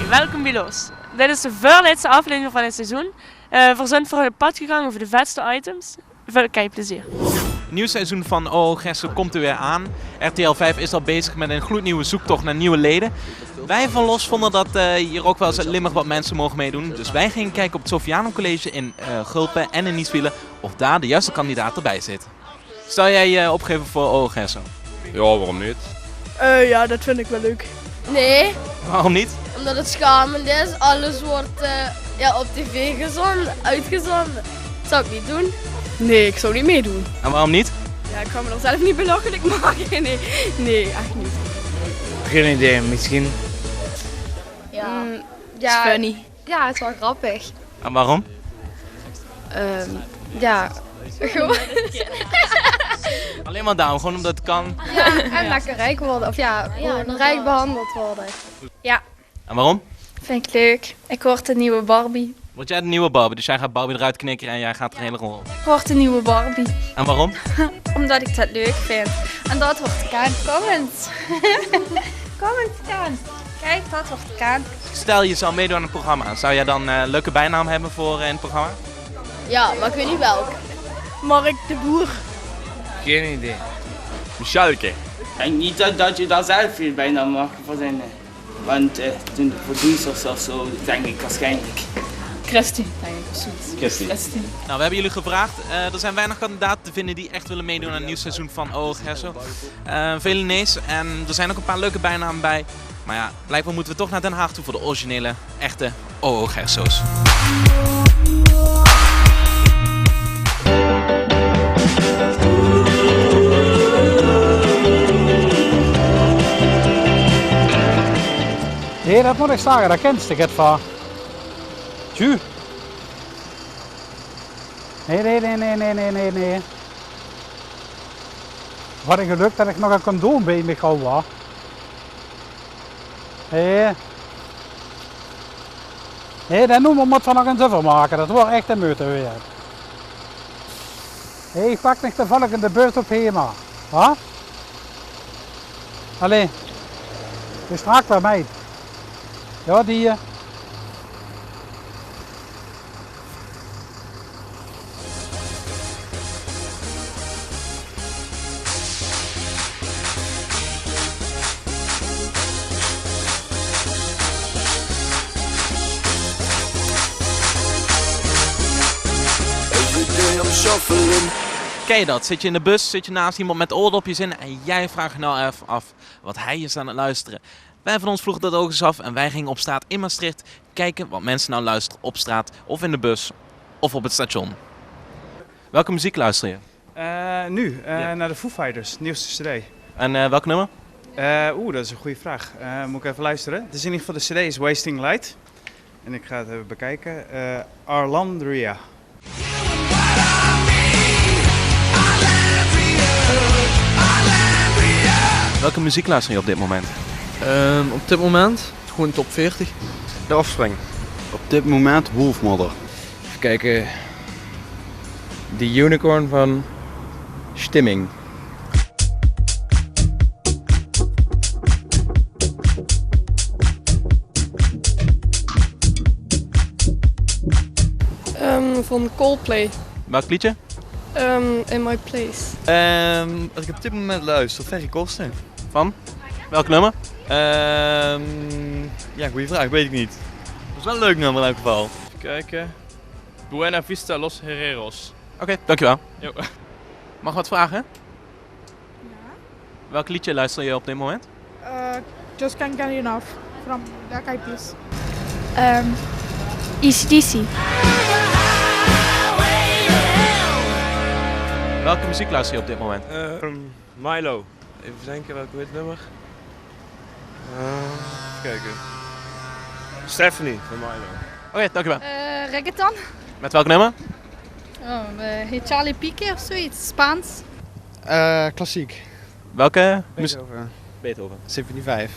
welkom bij Los. Dit is de voorlaatste aflevering van het seizoen. We zijn voor het pad gegaan over de vetste items. Veel kijkplezier. Het nieuwe seizoen van OO Gerso komt er weer aan. RTL 5 is al bezig met een gloednieuwe zoektocht naar nieuwe leden. Wij van Los vonden dat hier ook wel eens uit Limburg wat mensen mogen meedoen. Dus wij gingen kijken op het Sofiano College in Gulpen en in Nieswielen of daar de juiste kandidaat erbij zit. Stel jij je opgeven voor OO Gerso? Ja, waarom niet? Ja, dat vind ik wel leuk. Nee, Waarom niet? omdat het schamend is. Alles wordt op tv uitgezonden. Dat zou ik niet doen. Nee, ik zou niet meedoen. En waarom niet? Ja, ik ga me er zelf niet belachelijk maken. Nee, echt niet. Geen idee, misschien. Ja, Het is funny. ja, het is wel grappig. En waarom? Ja, gewoon. Alleen maar daarom, gewoon omdat het kan. En lekker rijk worden. Of gewoon rijk behandeld worden. En waarom? Vind ik leuk. Ik word de nieuwe Barbie. Word jij de nieuwe Barbie, dus jij gaat Barbie eruit knikkeren en jij gaat er een hele rol op. Ik word de nieuwe Barbie. En waarom? Omdat ik dat leuk vind. En dat wordt Kaan. Comments. Comments Kaan. Kijk, dat wordt Kaan. Stel je zou meedoen aan het programma, zou jij dan een leuke bijnaam hebben voor in het programma? Ja, maar ik weet niet welk. Mark de Boer. Geen idee. Michalke. Ik denk niet dat je daar zelf veel bijna mag verzinnen. Want toen de producers of zo, denk ik waarschijnlijk. Christy, denk ik. Of zoiets. Christy. Nou, we hebben jullie gevraagd. Er zijn weinig kandidaten te vinden die echt willen meedoen aan een nieuw seizoen van OO Gerso. Vele nee's en er zijn ook een paar leuke bijnamen bij. Maar ja, blijkbaar moeten we toch naar Den Haag toe voor de originele, echte OO Gerso's. Nee, dat moet ik zeggen, dat kent ik het van. Tju. Nee. Wat een geluk dat ik nog een condoom bij me gauw was. Nee, dat noemen we moet van nog een zuffer maken, dat wordt echt een meute weer. Ik pak niet de volgende bus op HEMA. Huh? Allee, je strak bij mij. Ja, die. Ken je dat? Zit je in de bus, zit je naast iemand met oordopjes in en jij vraagt je nou even af wat hij is aan het luisteren. Wij van ons vroegen dat ook eens af en wij gingen op straat in Maastricht kijken wat mensen nou luisteren op straat of in de bus of op het station. Welke muziek luister je? Naar de Foo Fighters, nieuwste cd. En welk nummer? Dat is een goede vraag. Moet ik even luisteren. Het is in ieder geval de cd is Wasting Light. En ik ga het even bekijken. Arlandria. Welke muziek luister je op dit moment? Op dit moment gewoon top 40. De Offspring. Op dit moment Wolfmother. Even kijken. The Unicorn van Stimming. Van Coldplay. Welk liedje? In My Place. Als ik op dit moment luister, Ferry Kosten. Van? Welk nummer? Ja, goede vraag, weet ik niet. Dat is wel een leuk nummer in elk geval. Even kijken. Buena Vista Los Herreros. Oké, dankjewel. Jo. Mag ik wat vragen? Ja. Welk liedje luister je op dit moment? Just Can't Get Enough. From Black Eyed Peas. AC/DC. Welke muziek luister je op dit moment? Milo. Even denken, welke weet nummer? Even kijken. Stephanie van Milo. Oké, dankjewel. Reggaeton. Met welk nummer? Heet Charlie Pique of zoiets. Spaans. Klassiek. Welke? Beethoven. Beethoven. Symfonie 5.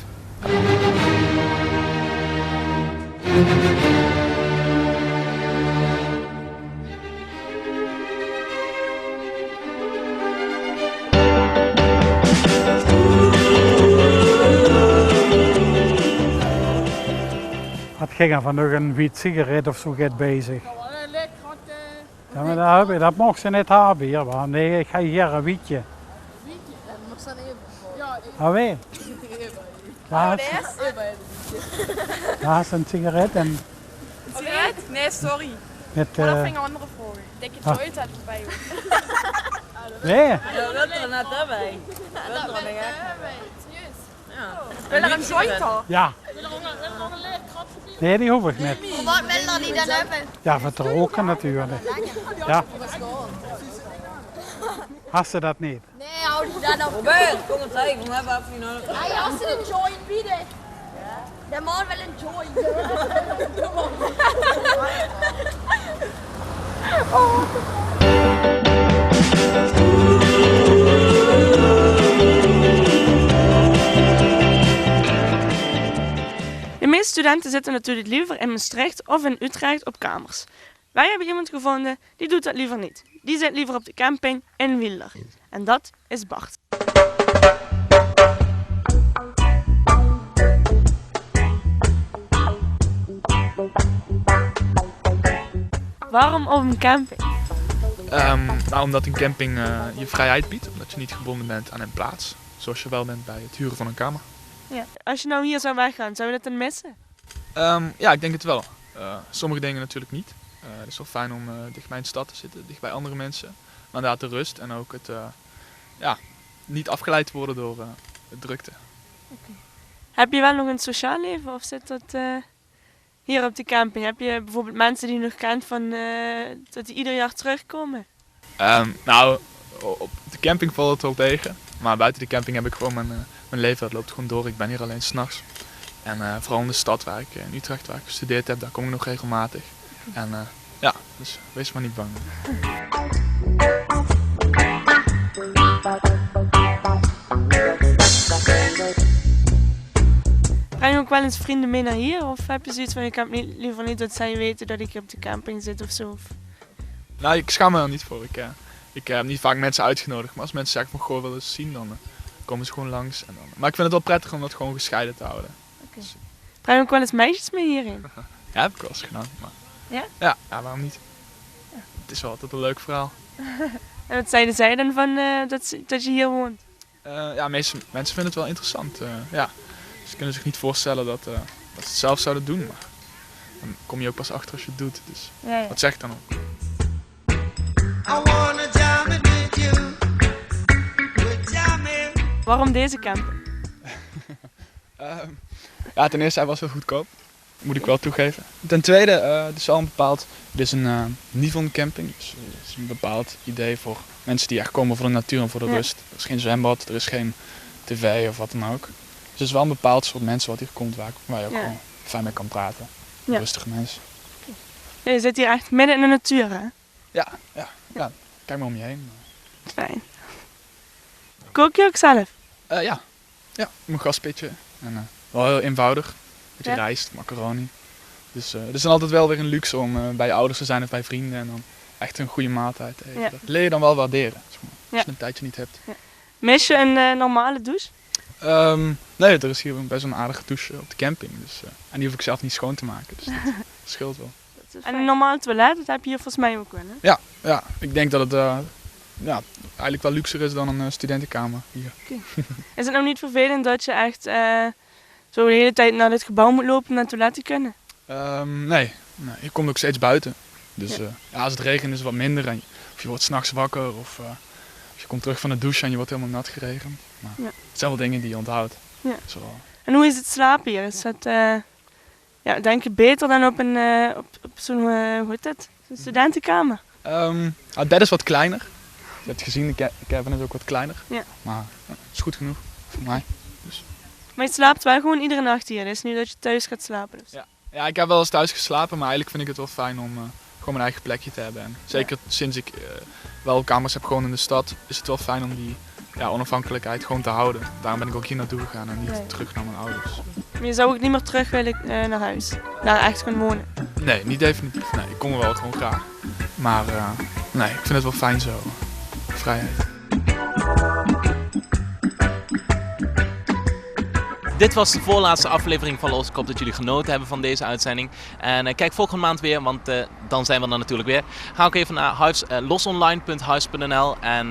Het ging er van nog een wiet sigaret of zo gaat bezig. Ja, maar dat mag ze niet hebben hier. Maar nee, ik ga hier een wietje. Ah, weet. Daar is een sigaret en... Sigaret? Nee, sorry. Met, Maar dat vind ik een andere vraag. Denk je het had erbij? Nee. Ja, dat er net erbij. Dat er net erbij. Wil er een joint al? Ja. Nee, die hoef ik niet. Wat wil er die dan hebben? Ja, voor te roken natuurlijk. Ja. Hast ze dat niet? Nee, hou die dan op. Robert, kom eens kijken. We hebben even nodig. Hey, als ze een joint bieden. De man wil een joint. De meeste studenten zitten natuurlijk liever in Maastricht of in Utrecht op kamers. Wij hebben iemand gevonden die doet dat liever niet. Die zit liever op de camping in Wieler. En dat is Bart. Waarom op een camping? Nou, omdat een camping je vrijheid biedt. Omdat je niet gebonden bent aan een plaats. Zoals je wel bent bij het huren van een kamer. Ja. Als je nou hier zou weggaan, zou je dat dan missen? Ja, ik denk het wel. Sommige dingen natuurlijk niet. Het is wel fijn om dicht bij een stad te zitten, dicht bij andere mensen. Maar inderdaad de rust en ook het niet afgeleid te worden door de drukte. Okay. Heb je wel nog een sociaal leven of zit dat hier op de camping? Heb je bijvoorbeeld mensen die je nog kent van dat die ieder jaar terugkomen? Nou, op de camping valt het wel tegen. Maar buiten de camping heb ik gewoon mijn leven, dat loopt gewoon door. Ik ben hier alleen 's nachts. En vooral in de stad waar ik in Utrecht, waar ik gestudeerd heb, daar kom ik nog regelmatig. En ja, dus wees maar niet bang. Breng je ook wel eens vrienden mee naar hier? Of heb je zoiets van, ik heb liever niet dat zij weten dat ik hier op de camping zit of zo? Nou, ik schaam me er niet voor. Ik heb niet vaak mensen uitgenodigd. Maar als mensen zeggen van, goh, willen eens zien, dan komen ze gewoon langs. En dan... Maar ik vind het wel prettig om dat gewoon gescheiden te houden. Okay. Dus... Breng je ook wel eens meisjes mee hierin? Ja, heb ik wel eens gedaan. Maar... Ja? Ja, waarom niet? Ja. Het is wel altijd een leuk verhaal. En wat zeiden zij dan van dat je hier woont? Ja, meeste mensen vinden het wel interessant. Ja. Ze kunnen zich niet voorstellen dat ze het zelf zouden doen. Maar dan kom je ook pas achter als je het doet. Dus ja. Wat zeg ik dan ook? Waarom deze camping? Ja, ten eerste, hij was heel goedkoop. Moet ik wel toegeven. Ten tweede, het is al een bepaald... Dit is een Nivon camping. Dus het is een bepaald idee voor mensen die echt komen voor de natuur en voor de rust. Er is geen zwembad, er is geen tv of wat dan ook. Dus het is wel een bepaald soort mensen wat hier komt waar je ook gewoon fijn mee kan praten. Rustige mensen. Ja, je zit hier echt midden in de natuur, hè? Ja. Kijk maar om je heen. Fijn. Kook je ook zelf? Ja, mijn gaspitje. En wel heel eenvoudig. Beetje rijst, macaroni. Dus het is dan altijd wel weer een luxe om bij je ouders te zijn of bij vrienden en dan echt een goede maaltijd te eten. Ja. Dat leer je dan wel waarderen, als je het een tijdje niet hebt. Ja. Mis je een normale douche? Nee, er is hier best wel een aardige douche op de camping. Dus, en die hoef ik zelf niet schoon te maken, dus dat scheelt wel. En een normaal toilet, dat heb je hier volgens mij ook wel, hè? Ja, ik denk dat het eigenlijk wel luxer is dan een studentenkamer hier. Okay. Is het nou niet vervelend dat je echt zo de hele tijd naar dit gebouw moet lopen om naar het toilet te kunnen? Nee, je komt ook steeds buiten. Dus als het regent is het wat minder. Of je wordt 's nachts wakker of je komt terug van de douche en je wordt helemaal nat geregend. Maar het zijn wel dingen die je onthoudt. Ja. En hoe is het slapen hier? Is dat denk je beter dan op zo'n hoe heet dat? Zo'n studentenkamer? Het bed is wat kleiner. Je hebt gezien, de cabin is ook wat kleiner. Ja. Maar het is goed genoeg voor mij. Dus. Maar je slaapt wel gewoon iedere nacht hier. Het is niet dat je thuis gaat slapen. Dus. Ja, ik heb wel eens thuis geslapen, maar eigenlijk vind ik het wel fijn om gewoon mijn eigen plekje te hebben. En zeker sinds ik wel kamers heb gewoon in de stad, is het wel fijn om die onafhankelijkheid gewoon te houden. Daarom ben ik ook hier naartoe gegaan en niet terug naar mijn ouders. Maar je zou ook niet meer terug willen naar huis? Daar echt gaan wonen? Nee, niet definitief. Nee, ik kom er wel gewoon graag. Maar nee, ik vind het wel fijn zo. Vrijheid. Dit was de voorlaatste aflevering van Los. Ik hoop dat jullie genoten hebben van deze uitzending. En kijk volgende maand weer, want dan zijn we er natuurlijk weer. Ga ook even naar losonline.huis.nl en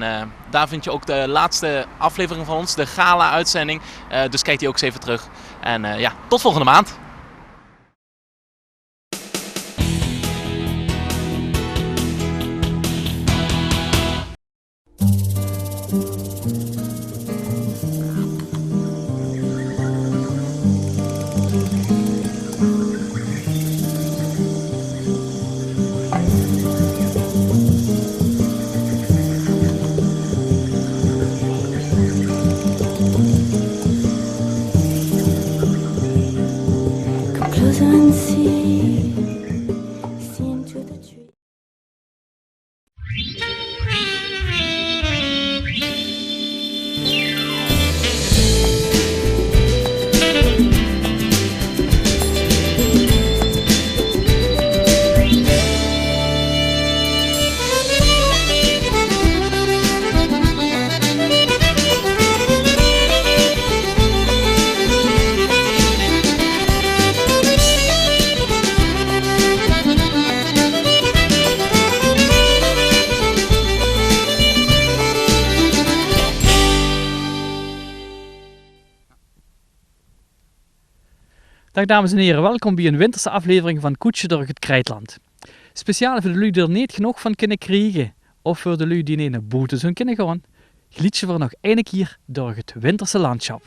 daar vind je ook de laatste aflevering van ons, de gala-uitzending. Dus kijk die ook eens even terug. En ja, tot volgende maand. Dag dames en heren, welkom bij een winterse aflevering van Koetsje door het Krijtland. Speciaal voor de lui die er niet genoeg van kunnen krijgen, of voor de lui die in een boete zullen kunnen gaan, glietje we nog een keer door het winterse landschap.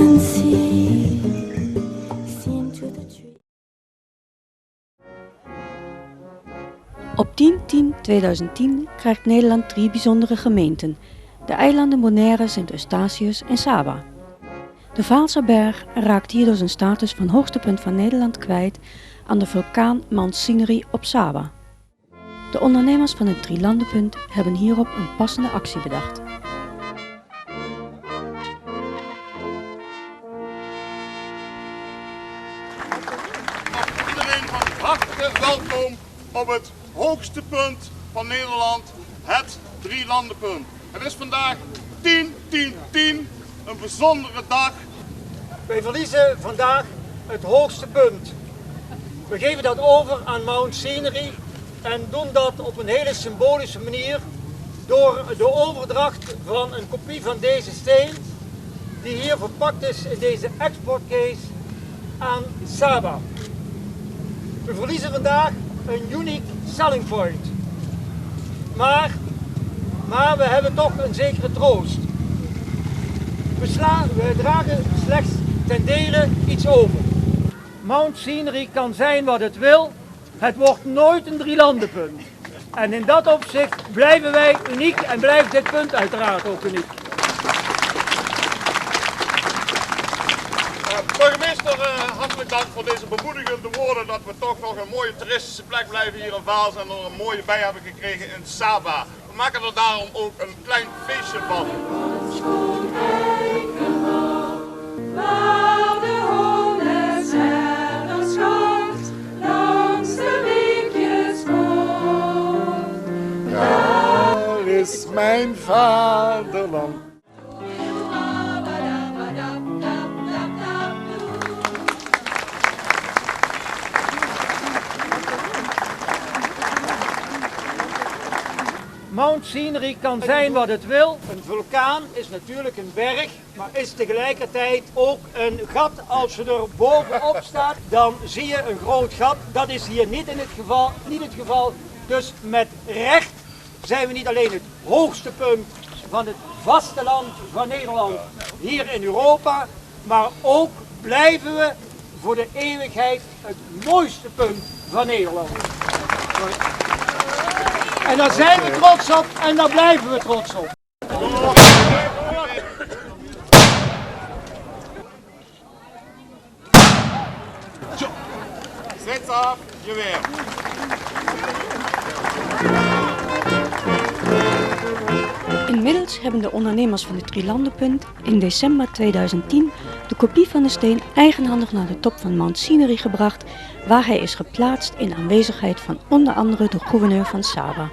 and see into the tree. Op 10/10/2010 krijgt Nederland 3 bijzondere gemeenten. De eilanden Bonaire, Sint Eustatius en Saba. De Vaalserberg raakt hierdoor zijn status van hoogste punt van Nederland kwijt aan de vulkaan Mount Sinai op Saba. De ondernemers van het Drielandenpunt hebben hierop een passende actie bedacht. Iedereen van harte welkom op het hoogste punt van Nederland, het Drielandenpunt. Het is vandaag 10/10/10, een bijzondere dag. Wij verliezen vandaag het hoogste punt. We geven dat over aan Mount Sinai en doen dat op een hele symbolische manier door de overdracht van een kopie van deze steen, die hier verpakt is in deze exportcase, aan Saba. We verliezen vandaag een unique selling point. Maar we hebben toch een zekere troost. We dragen slechts ten dele iets over. Mount Sinai kan zijn wat het wil. Het wordt nooit een Drielandenpunt. En in dat opzicht blijven wij uniek en blijft dit punt uiteraard ook uniek. Burgemeester, hartelijk dank voor deze bemoedigende woorden dat we toch nog een mooie toeristische plek blijven hier in Vaals en er een mooie bij hebben gekregen in Saba. We maken er daarom ook een klein feestje van. Waar de hones herder schacht, langs de wiekjes voort. Daar is mijn vaderland. Mount Sinai kan zijn wat het wil. Een vulkaan is natuurlijk een berg, maar is tegelijkertijd ook een gat. Als je er bovenop staat, dan zie je een groot gat. Dat is hier niet het geval. Dus met recht zijn we niet alleen het hoogste punt van het vasteland van Nederland hier in Europa, maar ook blijven we voor de eeuwigheid het mooiste punt van Nederland. En daar zijn we trots op en daar blijven we trots op. Zet af, je weer. Inmiddels hebben de ondernemers van het Drielandenpunt in december 2010 de kopie van de steen eigenhandig naar de top van Mount Sinai gebracht, waar hij is geplaatst in aanwezigheid van onder andere de gouverneur van Saba.